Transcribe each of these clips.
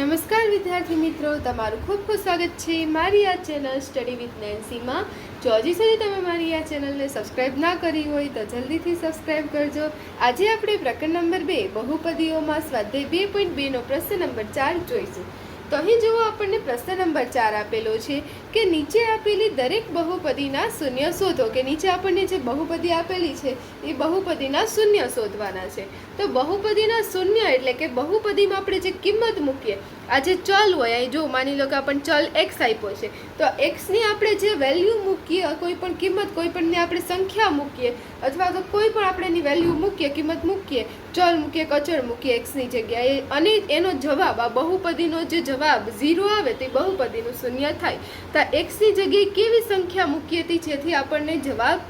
નમસ્કાર વિદ્યાર્થી મિત્રો, તમારું ખૂબ ખૂબ સ્વાગત છે મારી આ ચેનલ સ્ટડી વિથ નેન્સીમાં. જો હજી સુધી તમે મારી આ ચેનલને સબસ્ક્રાઇબ ના કરી હોય તો જલ્દીથી સબસ્ક્રાઇબ કરજો. આજે આપણે પ્રકરણ નંબર 2 બહુપદીઓમાં સ્વાધ્યાય 2.2 નો પ્રશ્ન નંબર 4 જોઈશું. તો અહીં જુઓ, આપણને પ્રશ્ન નંબર 4 આપેલો છે કે નીચે આપેલી દરેક બહુપદીના શૂન્ય શોધો. કે નીચે આપણને જે બહુપદી આપેલી છે એ બહુપદીના શૂન્ય શોધવાના છે. તો બહુપદીના શૂન્ય એટલે કે બહુપદીમાં આપણે જે કિંમત મૂકીએ, આ જે ચલ હોય, અહીં જો માની લો કે આપણને ચલ x આપ્યો છે, તો xની આપણે જે વેલ્યુ મૂકીએ, કોઈ પણ કિંમત, કોઈ પણને આપણે સંખ્યા મૂકીએ અથવા તો કોઈ પણ આપણે એની વેલ્યુ મૂકીએ, કિંમત મૂકીએ, ચલ મૂકીએ, અચળ મૂકીએ xની જગ્યાએ, અને એનો જવાબ, આ બહુપદીનો જે જવાબ 0 આવે તો એ બહુપદીનું શૂન્ય થાય. તો xની જગ્યાએ કેવી સંખ્યા મૂકીએ હતી જેથી આપણને જવાબ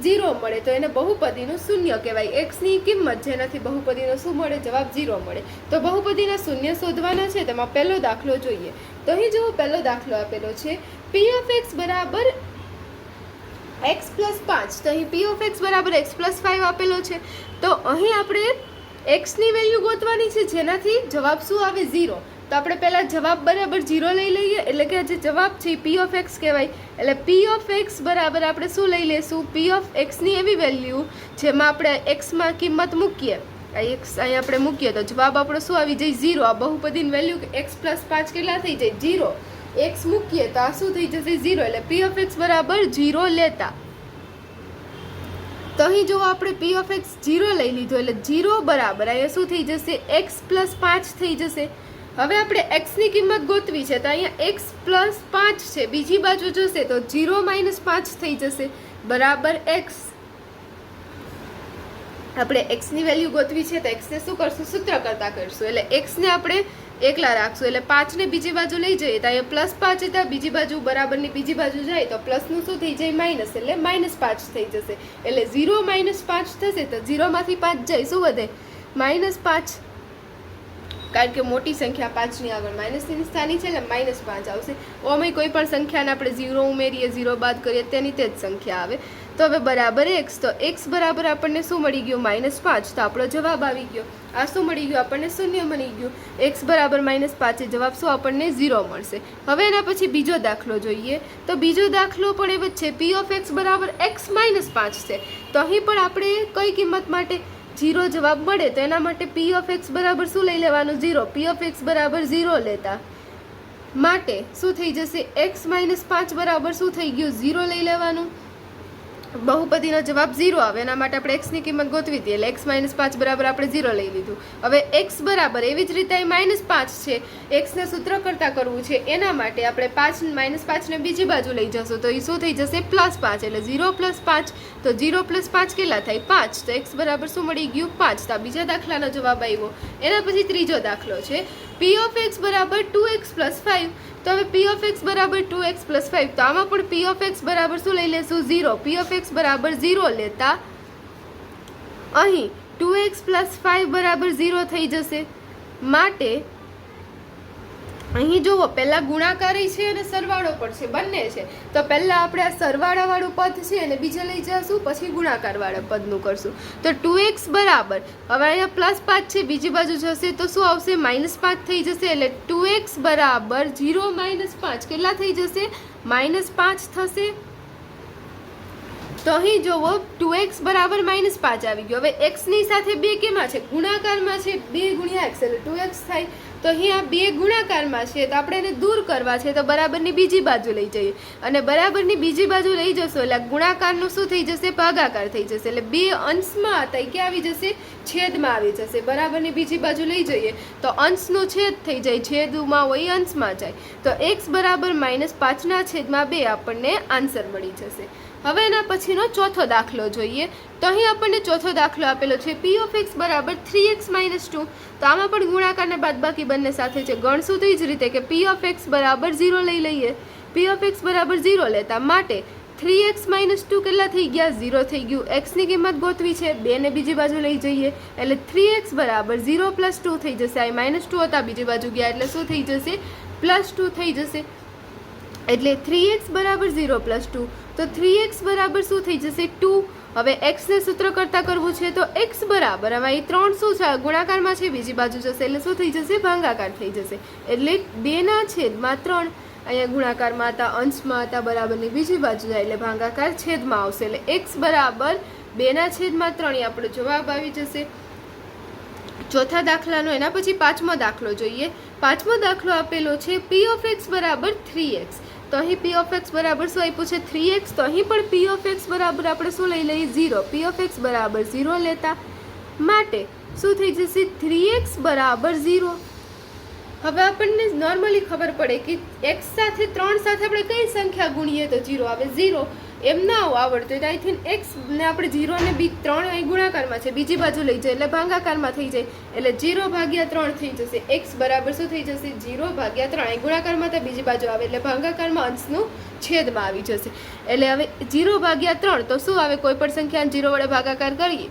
0 મળે, તો એને બહુપદીનું શૂન્ય કહેવાય. xની કિંમત જેનાથી બહુપદીનો શું મળે, જવાબ 0 મળે. તો બહુપદીના શૂન્ય શોધવાના છે. તેમાં પહેલો દાખલો જોઈએ. તો અહીં જુઓ, પહેલો દાખલો આપેલો છે p of x બરાબર x plus 5. તો અહીં p of x બરાબર x plus 5 આપેલો છે. તો અહીં આપણે xની વેલ્યુ ગોતવાની છે જેનાથી જવાબ શું આવે, 0. તો આપણે પહેલાં જવાબ બરાબર 0 લઈ લઈએ, એટલે કે જે જવાબ છે એ p of x કહેવાય. એટલે p of x બરાબર આપણે શું લઈ લઈશું, p of xની એવી વેલ્યુ જેમાં આપણે xમાં કિંમત મૂકીએ, x અહીં આપણે મૂકીએ તો જવાબ આપણો શું આવી જાય, 0. આ બહુપદીની વેલ્યુ x plus 5 કેટલા થઈ જાય, 0. x મૂકીએ તો આ શું થઈ જશે, 0. એટલે p of x બરાબર 0 લેતા. તો અહીં જો આપણે p of x 0 લઈ લીધો એટલે 0 બરાબર અહીંયા શું થઈ જશે, x plus 5 થઈ જશે. હવે આપણે xની કિંમત ગોતવી છે, તો અહીંયા x plus 5 છે, બીજી બાજુ જશે તો 0 minus 5 થઈ જશે બરાબર x. આપણે xની વેલ્યુ ગોતવી છે તો xને શું કરશું, સૂત્ર કરતા કરશું. એટલે xને આપણે એકલા રાખશું, એટલે 5 ને બીજી બાજુ લઈ જઈએ તો અહીંયા પ્લસ 5 હતા, બીજી બાજુ બરાબરની બીજી બાજુ જાય તો પ્લસનું શું થઈ જાય, માઇનસ, એટલે -5 થઈ જશે. એટલે 0 minus 5 થશે તો 0 માંથી 5 જાય, શું વધે, -5. કારણ કે મોટી સંખ્યા 5ની આગળ માઇનસની નિશાની છે એટલે -5 આવશે. ઓમાં કોઈ પણ સંખ્યાને આપણે 0 ઉમેરીએ, 0 બાદ કરીએ તેની તે જ સંખ્યા આવે. તો હવે બરાબર x, તો x બરાબર આપણને શું મળી ગયું, -5. તો આપણો જવાબ આવી ગયો. આ શું મળી ગયું આપણને, શૂન્ય મળી ગયું. x બરાબર -5 એ જવાબ શું આપણને 0 મળશે. હવે એના પછી બીજો દાખલો જોઈએ. તો બીજો દાખલો પણ એવો જ છે, p of x બરાબર x -5 છે. તો અહીં પણ આપણે કઈ કિંમત માટે 0 જવાબ મળે, તો એના માટે p of x બરાબર શું લઈ લેવાનું, 0. p of x બરાબર 0 લેતા માટે શું થઈ જશે, x -5 બરાબર શું થઈ ગયું, 0 લઈ લેવાનું. બહુપદીનો જવાબ 0 આવે, એના માટે આપણે x ની કિંમત ગોતવી હતી, એટલે x -5 બરાબર આપણે 0 લઈ લીધું. હવે x બરાબર એવી જ રીતે -5 છે, x ને સૂત્ર કરતા કરવું છે, એના માટે આપણે -5 ને બીજી બાજુ લઈ જશું તો એ શું થઈ જશે, +5. એટલે 0 + 5, તો 0 + 5 કેટલા થાય, 5. તો x બરાબર શું મળી ગયું, 5. તો બીજા દાખલાનો જવાબ આવ્યો. એના પછી ત્રીજો દાખલો છે, p of x બરાબર 2x + 5. તો હવે p of x બરાબર 2x + 5, તો આમાં પણ p of x બરાબર શું લઈ લેશું, 0. p of x બરાબર 0 લેતા અહીં 2x + 5 બરાબર 0 થઈ જશે. માટે અહીં જુઓ, પહેલા ગુણાકારી છે અને સરવાળો પણ છે, બંને છે. તો પહેલા આપણે આ સરવાળાવાળું પદ છે અને બીજે લઈ જશું, પછી ગુણાકારવાળા પદનું કરશું. તો 2x બરાબર, હવે અહીંયા +5 છે, બીજી બાજુ જશે તો શું આવશે, -5 થઈ જશે. એટલે 2x બરાબર 0 - 5 કેટલા થઈ જશે, -5 થશે. તો અહીં જુઓ, 2x બરાબર -5 આવી ગયો. હવે x ની સાથે 2 કેમાં છે, ગુણાકારમાં છે, 2 × x એટલે 2x થાય. તો અહીં આ 2 ગુણાકારમાં છે, તો આપણે એને દૂર કરવા છે તો બરાબરની બીજી બાજુ લઈ જઈએ, અને બરાબરની બીજી બાજુ લઈ જશો એટલે ગુણાકારનું શું થઈ જશે, ભાગાકાર થઈ જશે. એટલે 2 અંશમાં હતા એ ક્યાં આવી જશે, છેદમાં આવી જશે. બરાબરની બીજી બાજુ લઈ જઈએ તો અંશનું છેદ થઈ જાય, છેદમાં હોય અંશમાં જાય. તો x બરાબર -5 ના છેદમાં 2 આપણને આન્સર મળી જશે. હવે એના પછીનો ચોથો દાખલો જોઈએ. તો અહીં આપણને ચોથો દાખલો આપેલો છે, p of x બરાબર 3x - 2. તો આમાં પણ ગુણાકાર ને બાદબાકી બંને સાથે છે, ગણશું તો એ જ રીતે કે p of x બરાબર 0 લઈ લઈએ. p of x બરાબર 0 લેતા માટે 3x - 2 કેટલા થઈ ગયા, 0 થઈ ગયું. x ની કિંમત ગોતવી છે, 2 ને બીજી બાજુ લઈ જઈએ એટલે 3x બરાબર 0 + 2 થઈ જશે. આ -2 હતા, બીજી બાજુ ગયા એટલે શું થઈ જશે, +2 થઈ જશે. એટલે 3x બરાબર 0 + 2, તો 3x બરાબર શું થઈ જશે, 2. હવે એક્સને સૂત્ર કરતા કરવું છે તો એક્સ બરાબર, હવે અહીં 3 શું છે ગુણાકારમાં છે, બીજી બાજુ જશે એટલે શું થઈ જશે ભાગાકાર થઈ જશે, એટલે 2/3 અહીંયા ગુણાકારમાં હતા, અંશમાં હતા, બરાબરની બીજી બાજુ જાય એટલે ભાગાકાર છેદમાં આવશે, એટલે એક્સ બરાબર 2/3 આપણો જવાબ આવી જશે. ચોથા દાખલાનો એના પછી પાંચમો દાખલો જોઈએ. પાંચમો દાખલો આપેલો છે p of x બરાબર 3x. તો અહીં p of x બરાબર શું આપ્યું છે 3x, તો અહીં પણ p of x બરાબર આપણે શું લઈ લઈએ 0. p of x બરાબર 0 લેતા માટે શું થઈ જશે 3x બરાબર 0. હવે આપણને નોર્મલી ખબર પડે કે x સાથે 3 સાથે આપણે કઈ સંખ્યા ગુણીએ તો 0 આવે 0. એમ ના આવડતું તો અહીંથી x ને આપણે 0 ને 3 અહીં ગુણાકારમાં છે, બીજી બાજુ લઈ જાય એટલે ભાગાકારમાં થઈ જાય, એટલે 0/3 થઈ જશે. x બરાબર શું થઈ જશે 0/3. અહીં ગુણાકારમાં તો બીજી બાજુ આવે એટલે ભાગાકારમાં અંશનું છેદમાં આવી જશે, એટલે હવે 0/3 તો શું આવે કોઈ પણ સંખ્યાને 0 વડે ભાગાકાર કરીએ,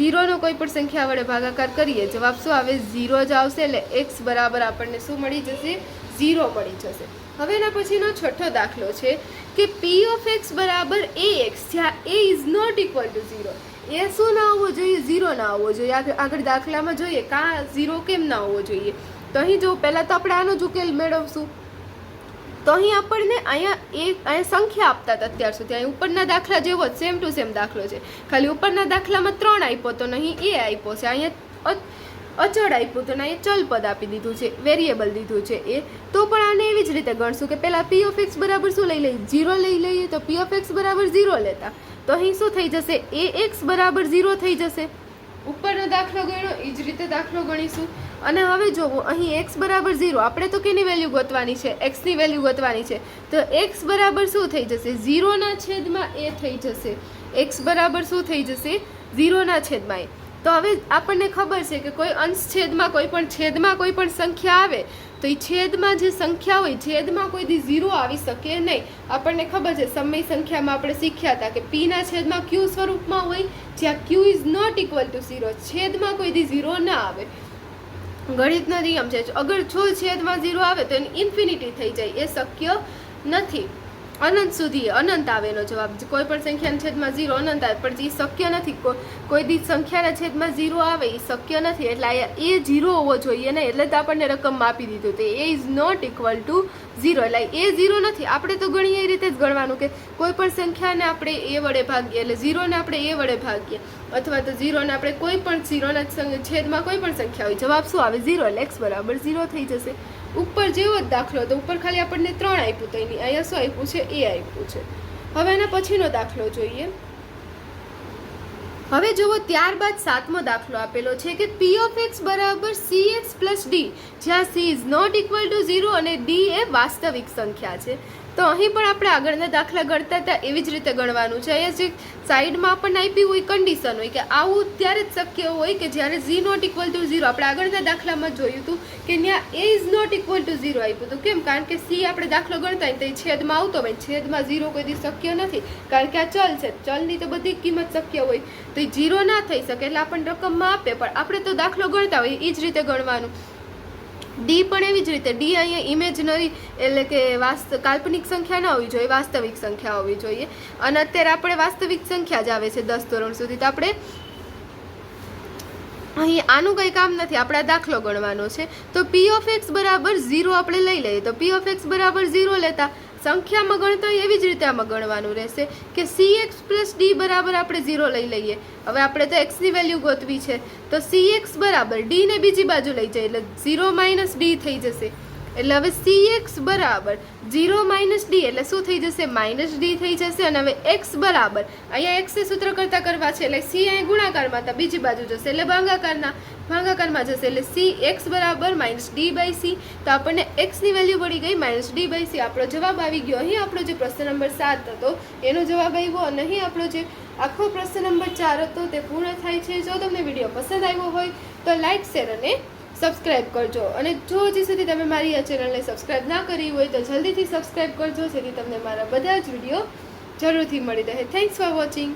0 નો કોઈ પણ સંખ્યા વડે ભાગાકાર કરીએ જવાબ શું આવે 0 જ આવશે, એટલે x બરાબર આપણને શું મળી જશે 0 મળી જશે. હવે એના પછીનો છઠ્ઠો દાખલો છે કે p of x બરાબર ax, જ્યાં a is not equal to 0. એ શું ના આવવો જોઈએ 0 ના આવવો જોઈએ. આગળ દાખલામાં જોઈએ કા 0 કેમ ના આવવો જોઈએ, તો અહીં જો પહેલાં તો આપણે આનો જ ઉકેલ મેળવશું. તો અહીં આપણને અહીંયા સંખ્યા આપતા હતા અત્યાર સુધી, અહીં ઉપરના દાખલા જેવો જ સેમ ટુ સેમ દાખલો છે, ખાલી ઉપરના દાખલામાં 3 આપ્યો તો નહીં a આપ્યો છે, અહીંયા અચળ આપ્યું તો અહીંયા ચલ પદ આપી દીધું છે, વેરિયેબલ દીધું છે એ. તો પણ આને એવી જ રીતે ગણશું કે પહેલાં p of x બરાબર શું લઈ લઈએ 0 લઈ લઈએ, તો p of x બરાબર 0 લેતા તો અહીં શું થઈ જશે ax બરાબર 0 થઈ જશે. ઉપરનો દાખલો ગણ્યો એ જ રીતે દાખલો ગણીશું. અને હવે જોવો અહીં x બરાબર 0, આપણે તો કેની વેલ્યુ ગોતવાની છે x ની વેલ્યુ ગોતવાની છે, તો x બરાબર શું થઈ જશે 0/a થઈ જશે. x બરાબર શું થઈ જશે 0/a. તો હવે આપણને ખબર છે કે કોઈ અંશ છેદમાં કોઈ પણ સંખ્યા આવે તો એ છેદમાં જે સંખ્યા હોય છેદમાં કોઈ દી 0 આવી શકે નહીં. આપણને ખબર છે સમય સંખ્યામાં આપણે શીખ્યા હતા કે p ના છેદમાં q સ્વરૂપમાં હોય, જ્યાં q is not equal to 0, છેદમાં કોઈ દી 0 ના આવે. ગણિતનો નિયમ છે અગર જો છેદમાં 0 આવે તો એની ઇન્ફિનિટી થઈ જાય, એ શક્ય નથી. અનંત સુધી અનંત આવે એનો જવાબ, કોઈ પણ સંખ્યાના છેદમાં 0 અનંત આવે, પણ એ શક્ય નથી. કોઈ દી સંખ્યાના છેદમાં 0 આવે એ શક્ય નથી, એટલે અહીંયા એ 0 હોવો જોઈએ ને, એટલે તો આપણને રકમમાં આપી દીધું તો એ ઇઝ નોટ ઇક્વલ ટુ 0, એટલે એ 0 નથી. આપણે તો ગણીએ એ રીતે જ ગણવાનું કે કોઈ પણ સંખ્યાને આપણે એ વડે ભાગીએ, એટલે 0 ને આપણે એ વડે ભાગીએ, અથવા તો 0 ને આપણે કોઈ પણ 0 ના છેદમાં કોઈ પણ સંખ્યા હોય, જવાબ શું આવે 0, એટલે x બરાબર 0 થઈ જશે. ઉપર જેવો જ દાખલો તો ઉપર ખાલી આપણને 3 આપ્યું તો એની અહીંયા શું આપ્યું છે a આપ્યું છે. હવે એના પછીનો દાખલો જોઈએ. હવે જુઓ ત્યારબાદ સાતમો દાખલો આપેલો છે કે p of x બરાબર cx પ્લસ d, જ્યાં c is not equal to 0 અને d એ વાસ્તવિક સંખ્યા છે. તો અહીં પણ આપણે આગળના દાખલા ગણતા હતા એવી જ રીતે ગણવાનું છે. અહીંયા જે સાઈડમાં આપણને આપી હોય કન્ડિશન હોય કે આવું ત્યારે જ શક્ય હોય કે જ્યારે z નોટ ઇક્વલ ટુ 0. આપણે આગળના દાખલામાં જોયું હતું કે ત્યાં a is not equal to 0 આપ્યું હતું. કેમ? કારણ કે c આપણે દાખલો ગણતા હોય તો એ છેદમાં આવતો હોય, છેદમાં 0 કોઈ દી શક્ય નથી, કારણ કે આ ચલ છે, ચલની તો બધી કિંમત શક્ય હોય, તો એ 0 ના થઈ શકે, એટલે આપણને રકમમાં આપે. પણ આપણે તો દાખલો ગણતા હોય એ જ રીતે ગણવાનું. ડી પણ એવી જ રીતે, ડી અહીંયા ઇમેજનરી એટલે કે કાલ્પનિક સંખ્યા ન હોવી જોઈએ, વાસ્તવિક સંખ્યા હોવી જોઈએ. અને અત્યારે આપણે વાસ્તવિક સંખ્યા જ આવે છે 10 ધોરણ સુધી, તો આપણે અહીં આનું કંઈ કામ નથી, આપણે આ દાખલો ગણવાનો છે. તો p of x બરાબર 0 આપણે લઈ લઈએ, તો p of x બરાબર 0 લેતા સંખ્યામાં ગણતા હોય એવી જ રીતે આમાં ગણવાનું રહેશે કે cx પ્લસ d બરાબર આપણે 0 લઈ લઈએ. હવે આપણે તો x ની વેલ્યુ ગોતવી છે, તો cx બરાબર d ને બીજી બાજુ લઈ જાય એટલે 0 માઇનસ d થઈ જશે. એટલે હવે cx બરાબર 0 માઇનસ d એટલે શું થઈ જશે માઇનસ d થઈ જશે. અને હવે x બરાબર અહીંયા x એ સૂત્ર કરતા કરવા છે એટલે c અહીં ગુણાકારમાં હતા, બીજી બાજુ જશે એટલે ભાગાકારમાં જશે, એટલે c x બરાબર માઇનસ d બાય c. તો આપણને x ની વેલ્યુ મળી ગઈ માઇનસ d બાય c. આપણો જવાબ આવી ગયો. અહીં આપણો જે પ્રશ્ન નંબર 7 હતો એનો જવાબ આવ્યો, અને અહીં આપણો જે આખો પ્રશ્ન નંબર 4 હતો તે પૂર્ણ થાય છે. જો તમને વિડીયો પસંદ આવ્યો હોય તો લાઇક, શેર અને સબસ્ક્રાઈબ કરજો. અને જો હજી સુધી તમે મારી આ ચેનલને સબસ્ક્રાઈબ ના કરી હોય તો જલ્દીથી સબસ્ક્રાઈબ કરજો, જેથી તમને મારા બધા જ વિડીયો જરૂરથી મળી રહે. Thanks for watching.